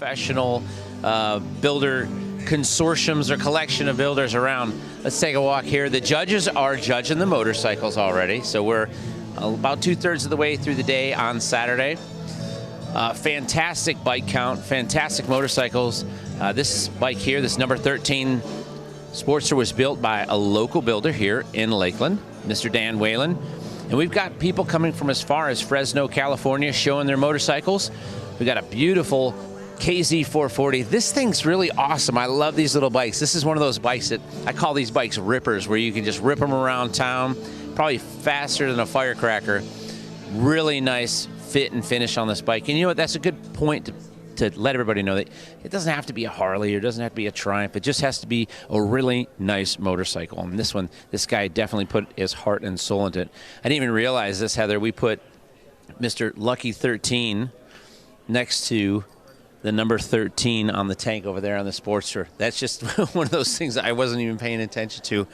professional builder consortiums or collection of builders around. Let's take a walk here. The judges are judging the motorcycles already, so we're about 2/3 of the way through the day on Saturday. Fantastic bike count, fantastic motorcycles. This bike here, this number 13 Sportster, was built by a local builder here in Lakeland, Mr. Dan Whalen. And we've got people coming from as far as Fresno, California, showing their motorcycles. We've got a beautiful KZ440. This thing's really awesome. I love these little bikes. This is one of those bikes that I call these bikes rippers, where you can just rip them around town, probably faster than a firecracker. Really nice fit and finish on this bike. And you know what? That's a good point to let everybody know that it doesn't have to be a Harley or it doesn't have to be a Triumph. It just has to be a really nice motorcycle. And this one, this guy definitely put his heart and soul into it. I didn't even realize this, Heather. We put Mr. Lucky 13 next to the number 13 on the tank over there on the Sportster. That's just one of those things that I wasn't even paying attention to.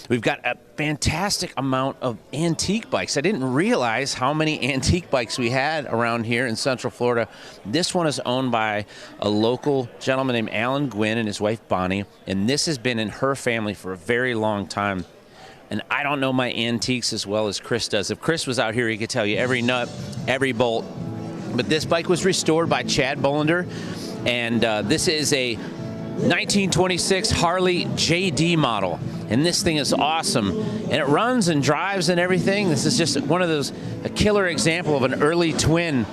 We've got a fantastic amount of antique bikes. I didn't realize how many antique bikes we had around here in Central Florida. This one is owned by a local gentleman named Alan Gwynn and his wife Bonnie, and this has been in her family for a very long time. And I don't know my antiques as well as Chris does. If Chris was out here, he could tell you every nut, every bolt. But this bike was restored by Chad Bollender, and this is a 1926 Harley JD model. And this thing is awesome, and it runs and drives and everything. This is just one of those, a killer example of an early twin.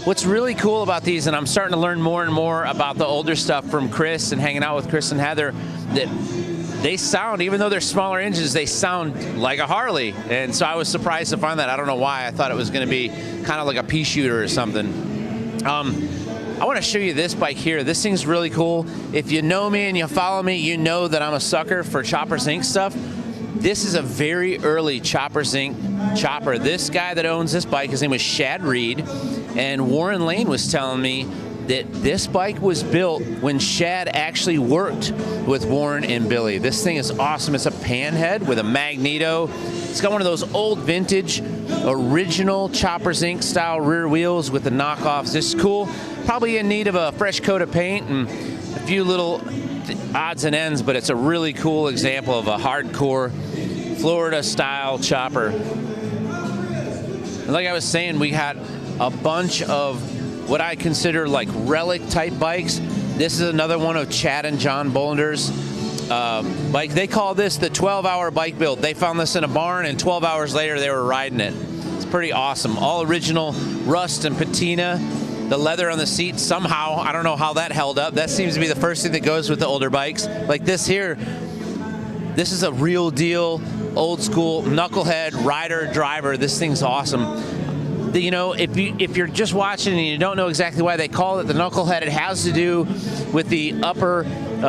What's really cool about these, and I'm starting to learn more and more about the older stuff from Chris and hanging out with Chris and Heather, that they sound, even though they're smaller engines, they sound like a Harley. And so I was surprised to find that. I don't know why. I thought it was going to be kind of like a pea shooter or something. I want to show you this bike here. This thing's really cool. If you know me and you follow me, you know that I'm a sucker for Choppers Inc. stuff. This is a very early Choppers Inc. chopper. This guy that owns this bike, his name was Shad Reed, and Warren Lane was telling me that this bike was built when Shad actually worked with Warren and Billy. This thing is awesome. It's a panhead with a magneto. It's got one of those old vintage, original Choppers Inc. style rear wheels with the knockoffs. This is cool. Probably in need of a fresh coat of paint and a few little odds and ends, but it's a really cool example of a hardcore Florida style chopper. And like I was saying, we had a bunch of what I consider like relic type bikes. This is another one of Chad and John Bollender's bike. They call this the 12-hour bike build. They found this in a barn, and 12 hours later they were riding it. It's pretty awesome. All original rust and patina. The leather on the seat, somehow, I don't know how that held up. That seems to be the first thing that goes with the older bikes. Like this here, this is a real deal, old school knucklehead rider driver. This thing's awesome. You know, if you're just watching and you don't know exactly why they call it the knucklehead, it has to do with the upper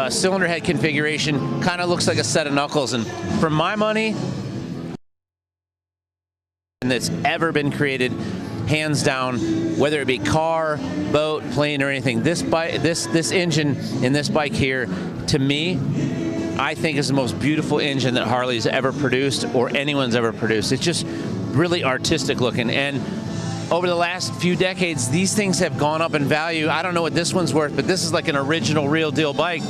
cylinder head configuration. Kind of looks like a set of knuckles. And for my money, that's ever been created, hands down, whether it be car, boat, plane, or anything. This bike, this engine in this bike here, to me, I think is the most beautiful engine that Harley's ever produced or anyone's ever produced. It's just really artistic looking. And over the last few decades, these things have gone up in value. I don't know what this one's worth, but this is like an original real deal bike.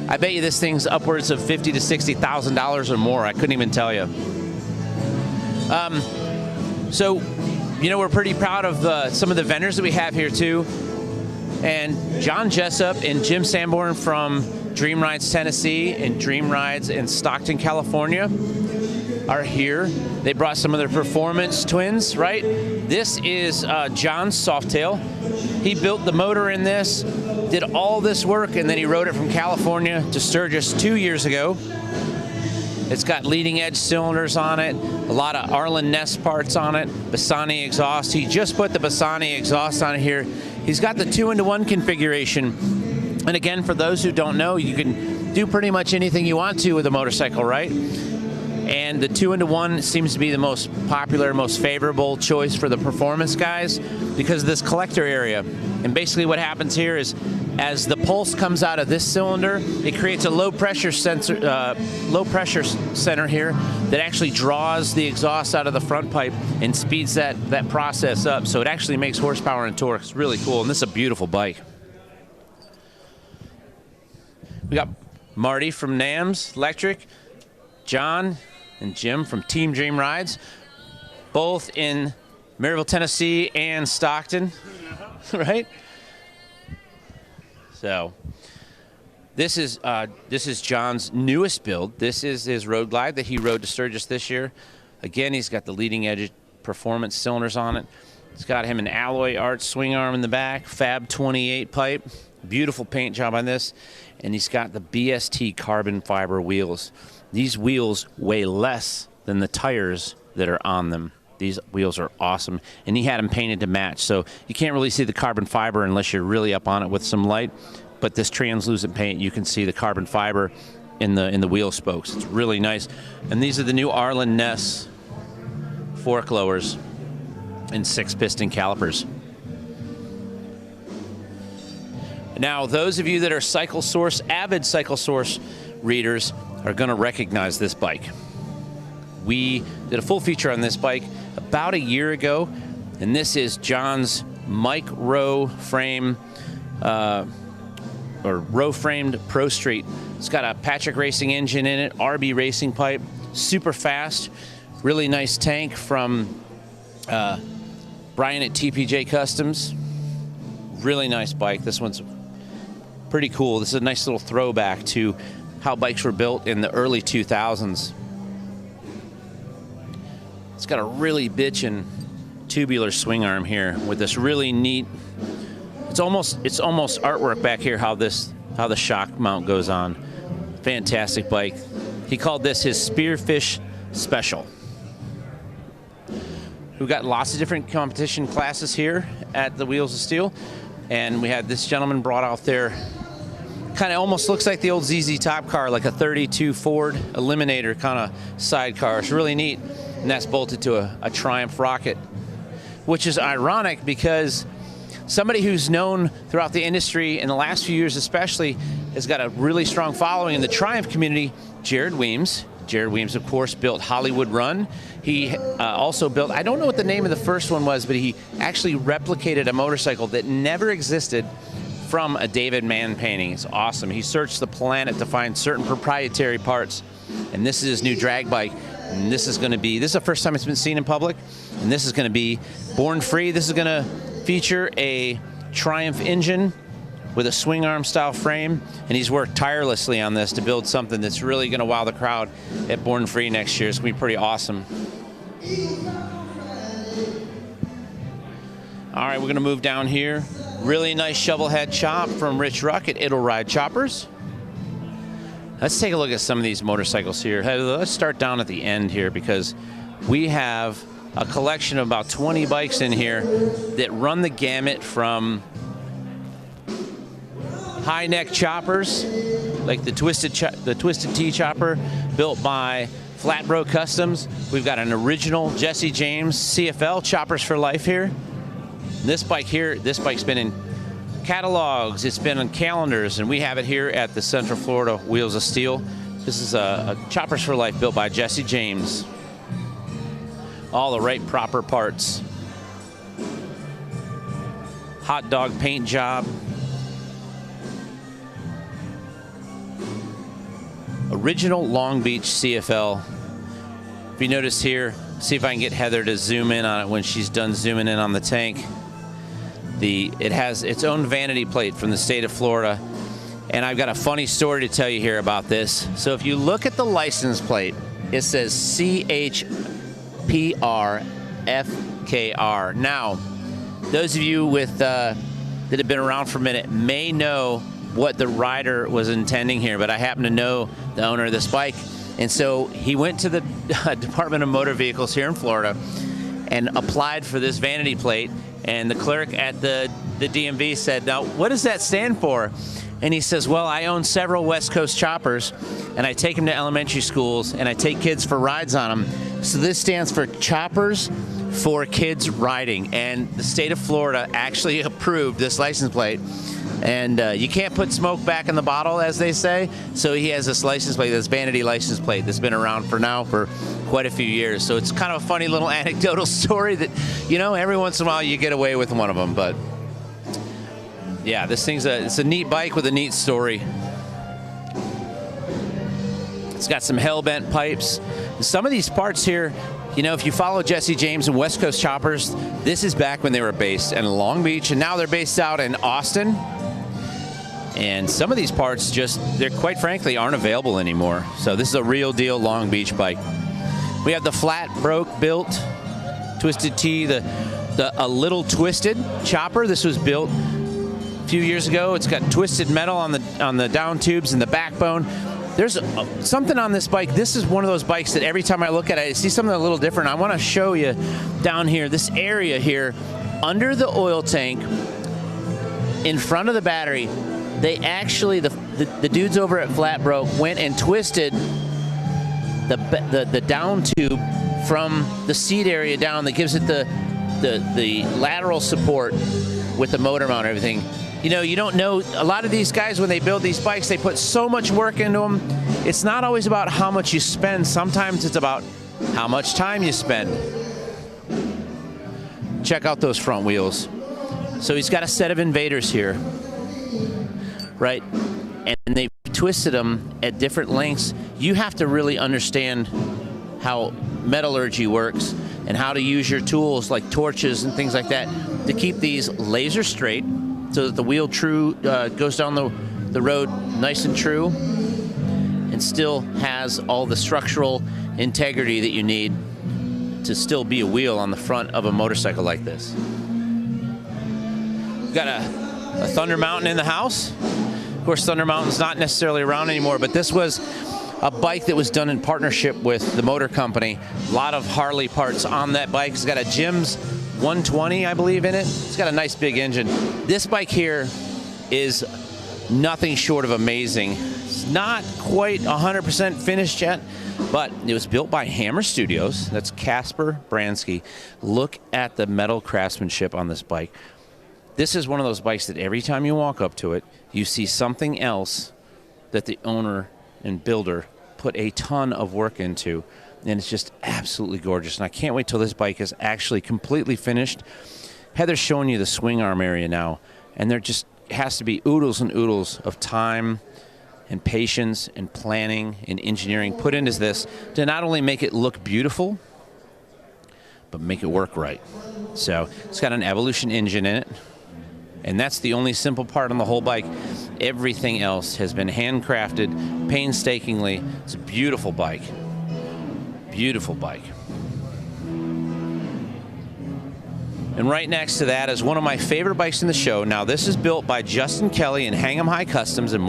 I bet you this thing's upwards of $50,000 to $60,000 or more. I couldn't even tell you. So, you know, we're pretty proud of some of the vendors that we have here too. And John Jessup and Jim Sanborn from Dream Rides Tennessee and Dream Rides in Stockton, California are here. They brought some of their performance twins, right? This is John's Softail. He built the motor in this, did all this work, and then he rode it from California to Sturgis 2 years ago. It's got leading edge cylinders on it, a lot of Arlen Ness parts on it, Bassani exhaust. He just put the Bassani exhaust on here. He's got the 2-in-1 configuration. And again, for those who don't know, you can do pretty much anything you want to with a motorcycle, right? And the 2-in-1 seems to be the most popular, most favorable choice for the performance guys because of this collector area. And basically what happens here is as the pulse comes out of this cylinder, it creates a low pressure center here that actually draws the exhaust out of the front pipe and speeds that process up. So it actually makes horsepower and torque. It's really cool, and this is a beautiful bike. We got Marty from NAMS Electric, John and Jim from Team Dream Rides, both in Maryville, Tennessee and Stockton, right? So this is John's newest build. This is his Road Glide that he rode to Sturgis this year. Again, he's got the leading edge performance cylinders on it. It's got him an alloy arch swing arm in the back, Fab 28 pipe, beautiful paint job on this, and he's got the BST carbon fiber wheels. These wheels weigh less than the tires that are on them. These wheels are awesome, and he had them painted to match, so you can't really see the carbon fiber unless you're really up on it with some light, but this translucent paint, you can see the carbon fiber in the wheel spokes. It's really nice. And these are the new Arlen Ness fork lowers and 6-piston calipers. Now, those of you that are Cycle Source, avid Cycle Source readers, are going to recognize this bike. We did a full feature on this bike about a year ago, and this is John's Mike Rowe frame, or Rowe-framed Pro Street. It's got a Patrick Racing engine in it, RB racing pipe, super fast, really nice tank from Brian at TPJ Customs. Really nice bike. This one's pretty cool. This is a nice little throwback to how bikes were built in the early 2000s. It's got a really bitchin' tubular swing arm here with this really neat. It's almost artwork back here how the shock mount goes on. Fantastic bike. He called this his Spearfish Special. We've got lots of different competition classes here at the Wheels of Steel, and we had this gentleman brought out there. Kind of almost looks like the old ZZ Top car, like a 32 Ford Eliminator kind of sidecar. It's really neat, and that's bolted to a Triumph rocket, which is ironic because somebody who's known throughout the industry in the last few years especially has got a really strong following in the Triumph community, Jared Weems. Jared Weems, of course, built Hollywood Run. He also built, I don't know what the name of the first one was, but he actually replicated a motorcycle that never existed from a David Mann painting. It's awesome. He searched the planet to find certain proprietary parts, and this is his new drag bike. And this is the first time it's been seen in public, and this is going to be born free. This is going to feature a Triumph engine with a swing arm style frame, and he's worked tirelessly on this to build something that's really going to wow the crowd at Born Free next year. It's going to be pretty awesome. All right, we're going to move down here. Really nice shovel head chop from Rich Ruck at It'll Ride Choppers. Let's take a look at some of these motorcycles here. Let's start down at the end here because we have a collection of about 20 bikes in here that run the gamut from high neck choppers, like the Twisted T chopper built by Flatbro Customs. We've got an original Jessie James CFL choppers for life here. This bike here, this bike's been in catalogs, it's been on calendars, and we have it here at the Central Florida Wheels of Steel. This is a choppers for life built by Jessie James. All the right proper parts. Hot dog paint job. Original Long Beach CFL. If you notice here, see if I can get Heather to zoom in on it when she's done zooming in on the tank. It has its own vanity plate from the state of Florida, and I've got a funny story to tell you here about this. So if you look at the license plate, it says CHPRFKR. Now, those of you that have been around for a minute may know what the rider was intending here, but I happen to know the owner of this bike, and so he went to the Department of Motor Vehicles here in Florida and applied for this vanity plate, and the clerk at the DMV said, "Now, what does that stand for?" And he says, "Well, I own several West Coast choppers, and I take them to elementary schools, and I take kids for rides on them. So this stands for Choppers for Kids Riding." And the state of Florida actually approved this license plate. And you can't put smoke back in the bottle, as they say. So he has this license plate, this vanity license plate that's been around for quite a few years. So it's kind of a funny little anecdotal story that, every once in a while you get away with one of them. But yeah, this thing's it's a neat bike with a neat story. It's got some hell-bent pipes. Some of these parts here, you know, if you follow Jesse James and West Coast Choppers, this is back when they were based in Long Beach, and now they're based out in Austin. And some of these parts they're quite frankly aren't available anymore. So this is a real deal Long Beach bike. We have the flat, broke, built, Twisted T, a little twisted chopper. This was built a few years ago. It's got twisted metal on the down tubes and the backbone. There's something on this bike. This is one of those bikes that every time I look at it, I see something a little different. I want to show you down here, this area here, under the oil tank, in front of the battery. They actually, the dudes over at Flat Broke went and twisted the down tube from the seat area down that gives it the lateral support with the motor mount and everything. You know, you don't know, a lot of these guys, when they build these bikes, they put so much work into them. It's not always about how much you spend. Sometimes it's about how much time you spend. Check out those front wheels. So he's got a set of invaders here, right? And they've twisted them at different lengths. You have to really understand how metallurgy works and how to use your tools like torches and things like that to keep these laser straight, so that the wheel goes down the road nice and true and still has all the structural integrity that you need to still be a wheel on the front of a motorcycle like this. We've got a Thunder Mountain in the house. Of course, Thunder Mountain's not necessarily around anymore, but this was a bike that was done in partnership with the motor company. A lot of Harley parts on that bike. It's got a Jim's 120, I believe, in it. It's got a nice big engine. This bike here is nothing short of amazing. It's not quite 100% finished yet, but it was built by Hammer Studios. That's Casper Bransky. Look at the metal craftsmanship on this bike. This is one of those bikes that every time you walk up to it, you see something else that the owner and builder put a ton of work into. And it's just absolutely gorgeous. And I can't wait till this bike is actually completely finished. Heather's showing you the swing arm area now. And there just has to be oodles and oodles of time and patience and planning and engineering put into this to not only make it look beautiful, but make it work right. So it's got an Evolution engine in it. And that's the only simple part on the whole bike. Everything else has been handcrafted painstakingly. It's a beautiful bike. Beautiful bike. And right next to that is one of my favorite bikes in the show. Now, this is built by Justin Kelly and Hang'em High Customs in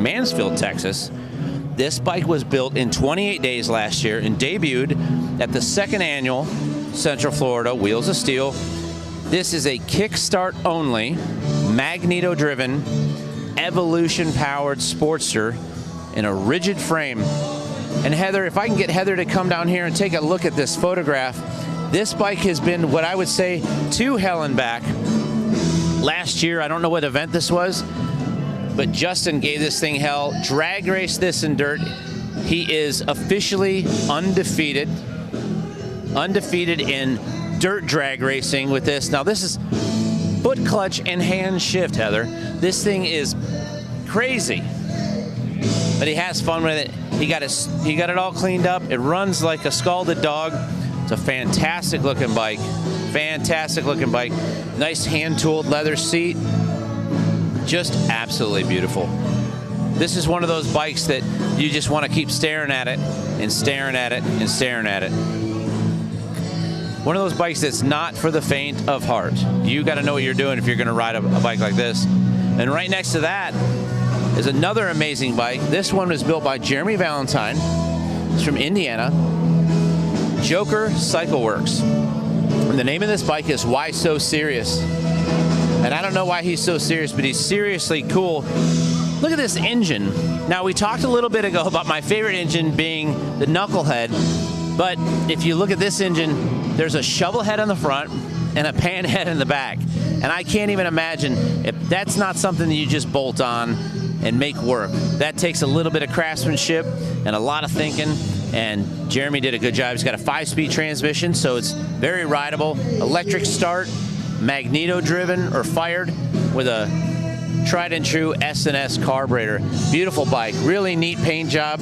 Mansfield, Texas. This bike was built in 28 days last year and debuted at the second annual Central Florida Wheels of Steel. This is a kickstart only, magneto-driven, Evolution-powered Sportster in a rigid frame. And Heather, if I can get Heather to come down here and take a look at this photograph, this bike has been what I would say to hell and back. Last year, I don't know what event this was, but Justin gave this thing hell, drag raced this in dirt. He is officially undefeated in dirt drag racing with this. Now this is foot clutch and hand shift, Heather. This thing is crazy, but he has fun with it. He got it all cleaned up. It runs like a scalded dog. It's a fantastic looking bike. Fantastic looking bike. Nice hand-tooled leather seat. Just absolutely beautiful. This is one of those bikes that you just want to keep staring at it and staring at it and staring at it. One of those bikes that's not for the faint of heart. You got to know what you're doing if you're going to ride a bike like this. And right next to that is another amazing bike. This one was built by Jeremy Valentine. It's from Indiana. Joker Cycle Works. And the name of this bike is Why So Serious? And I don't know why he's so serious, but he's seriously cool. Look at this engine. Now, we talked a little bit ago about my favorite engine being the Knucklehead, but if you look at this engine, there's a shovel head on the front and a pan head in the back. And I can't even imagine if that's not something that you just bolt on and make work. That takes a little bit of craftsmanship and a lot of thinking, and Jeremy did a good job. He's got a 5-speed transmission, so it's very rideable. Electric start, magneto-driven or fired with a tried and true S&S carburetor. Beautiful bike, really neat paint job,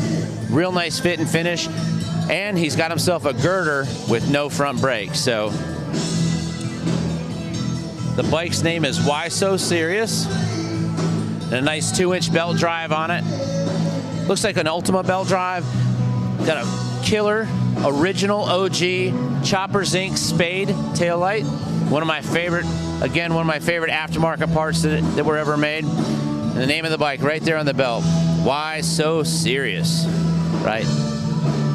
real nice fit and finish, and he's got himself a girder with no front brakes. So the bike's name is Why So Serious, and a nice 2-inch belt drive on it. Looks like an Ultima belt drive. Got a killer original OG Chopper Zinc Spade taillight. One of my favorite, again, one of my favorite aftermarket parts that were ever made. And the name of the bike right there on the belt, Why So Serious, right?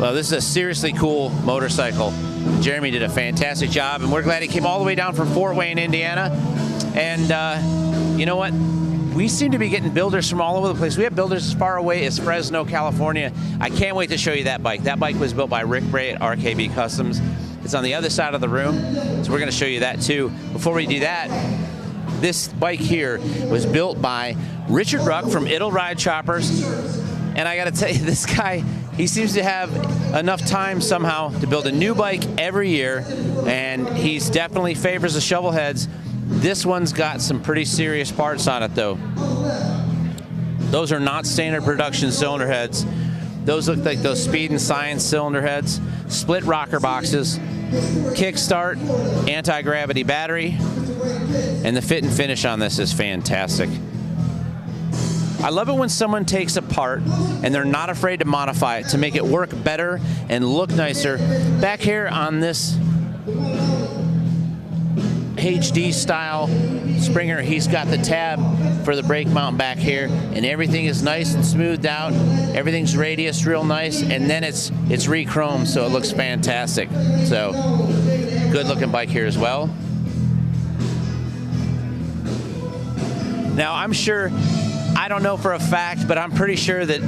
Well, this is a seriously cool motorcycle. Jeremy did a fantastic job, and we're glad he came all the way down from Fort Wayne, Indiana. And you know what? We seem to be getting builders from all over the place. We have builders as far away as Fresno, California. I can't wait to show you that bike. That bike was built by Rick Bray at RKB Customs. It's on the other side of the room, so we're going to show you that too. Before we do that, this bike here was built by Richard Ruck from It'll Ride Choppers. And I got to tell you, this guy, he seems to have enough time somehow to build a new bike every year, and he's definitely favors the shovel heads. This one's got some pretty serious parts on it, though. Those are not standard production cylinder heads. Those look like those Speed and Science cylinder heads. Split rocker boxes, kickstart, anti-gravity battery, and the fit and finish on this is fantastic. I love it when someone takes a part and they're not afraid to modify it to make it work better and look nicer. Back here on this HD style Springer, he's got the tab for the brake mount back here, and everything is nice and smoothed out. Everything's radius real nice, and then it's re-chromed, so it looks fantastic. So good looking bike here as well. Now I'm sure, I don't know for a fact, but I'm pretty sure that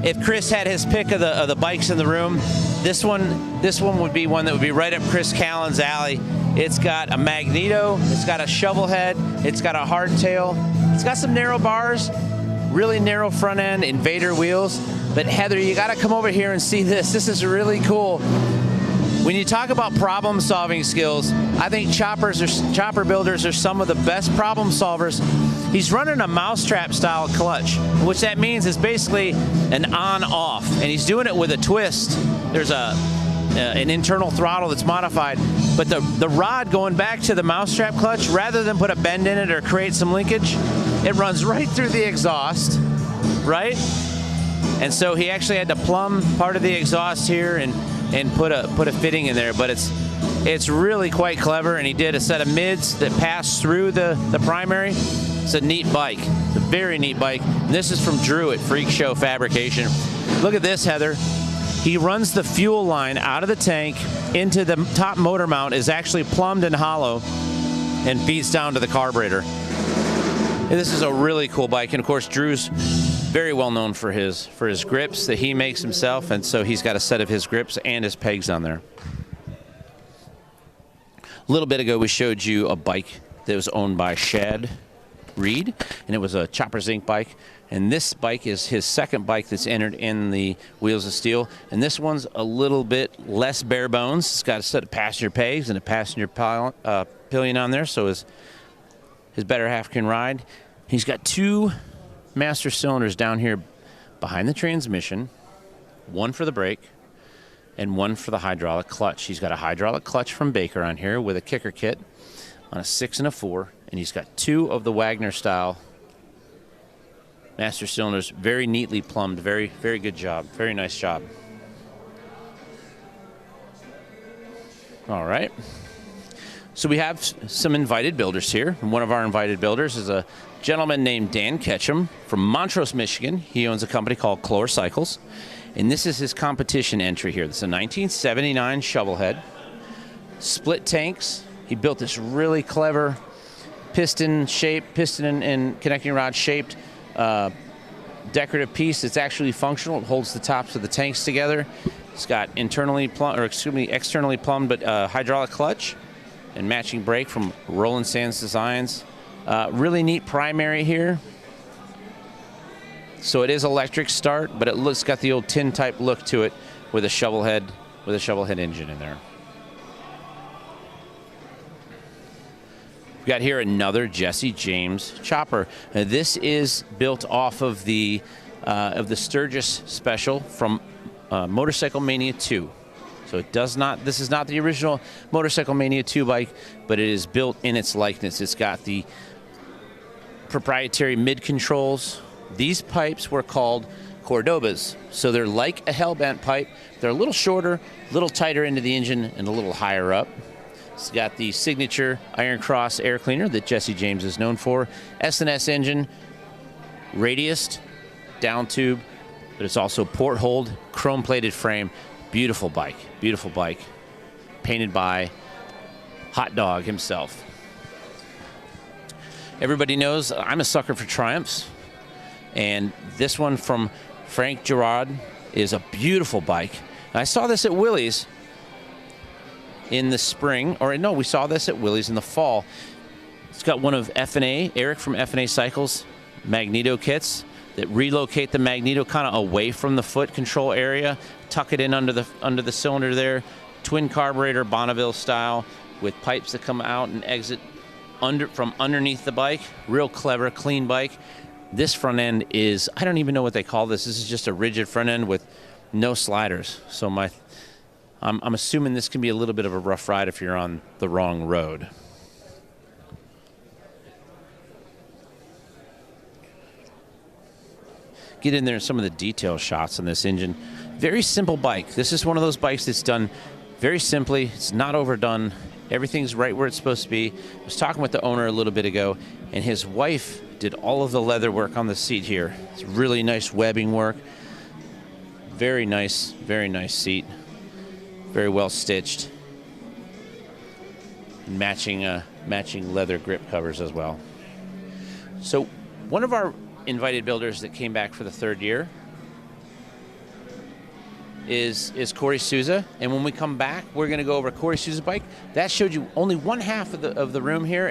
if Chris had his pick of the bikes in the room, this one would be one that would be right up Chris Callen's alley. It's got a magneto, it's got a shovel head, it's got a hardtail, it's got some narrow bars, really narrow front end, Invader wheels. But Heather, you gotta come over here and see this. This is really cool. When you talk about problem solving skills, I think chopper builders are some of the best problem solvers. He's running a mousetrap style clutch, which that means is basically an on-off, and he's doing it with a twist. There's an internal throttle that's modified, but the rod going back to the mousetrap clutch, rather than put a bend in it or create some linkage, it runs right through the exhaust, right? And so he actually had to plumb part of the exhaust here and put a fitting in there, but it's really quite clever. And he did a set of mids that pass through the primary. It's a neat bike. It's a very neat bike. And this is from Drew at Freak Show Fabrication. Look at this, Heather. He runs the fuel line out of the tank into the top motor mount, is actually plumbed and hollow, and feeds down to the carburetor. And this is a really cool bike. And of course, Drew's very well known for his grips that he makes himself, and so he's got a set of his grips and his pegs on there. A little bit ago, we showed you a bike that was owned by Shad Reed, and it was a Chopper Zinc bike. And this bike is his second bike that's entered in the Wheels of Steel. And this one's a little bit less bare bones. It's got a set of passenger pegs and a passenger pillion on there, so his better half can ride. He's got two master cylinders down here behind the transmission, one for the brake and one for the hydraulic clutch. He's got a hydraulic clutch from Baker on here with a kicker kit on a 6 and a 4, and he's got two of the Wagner style master cylinders, very neatly plumbed. Very, very good job. Very nice job. All right. So we have some invited builders here. And one of our invited builders is a gentleman named Dan Ketchum from Montrose, Michigan. He owns a company called Clore Cycles. And this is his competition entry here. This is a 1979 shovelhead. Split tanks. He built this really clever piston and connecting rod shaped decorative piece. It's actually functional. It holds the tops of the tanks together. It's got externally plumbed but hydraulic clutch and matching brake from Roland Sands Designs. Really neat primary here. So it is electric start, but it's got the old tin type look to it with a shovel head engine in there. We've got here another Jessie James chopper. This is built off of the Sturgis special from Motorcycle Mania 2. So it does not. This is not the original Motorcycle Mania 2 bike, but it is built in its likeness. It's got the proprietary mid controls. These pipes were called Cordobas, so they're like a hellbent pipe. They're a little shorter, a little tighter into the engine, and a little higher up. It's got the signature Iron Cross air cleaner that Jessie James is known for. S&S engine, radiused, down tube, but it's also port hold, chrome-plated frame. Beautiful bike, painted by Hot Dog himself. Everybody knows I'm a sucker for Triumphs, and this one from Frank Gerard is a beautiful bike. I saw this at Willys in the spring, or no, we saw this at Willys in the fall. It's got one of F&A, Eric from F&A Cycles, magneto kits that relocate the magneto kind of away from the foot control area, tuck it in under the cylinder there. Twin carburetor, Bonneville style, with pipes that come out and exit from underneath the bike. Real clever, clean bike. This front end is, I don't even know what they call this. This is just a rigid front end with no sliders. So I'm assuming this can be a little bit of a rough ride if you're on the wrong road. Get in there some of the detail shots on this engine. Very simple bike. This is one of those bikes that's done very simply. It's not overdone. Everything's right where it's supposed to be. I was talking with the owner a little bit ago, and his wife did all of the leather work on the seat here. It's really nice webbing work. Very nice seat. Very well stitched. And matching leather grip covers as well. So one of our invited builders that came back for the third year is Corey Souza, and when we come back, we're going to go over Corey Souza's bike. That showed you only one half of the room here,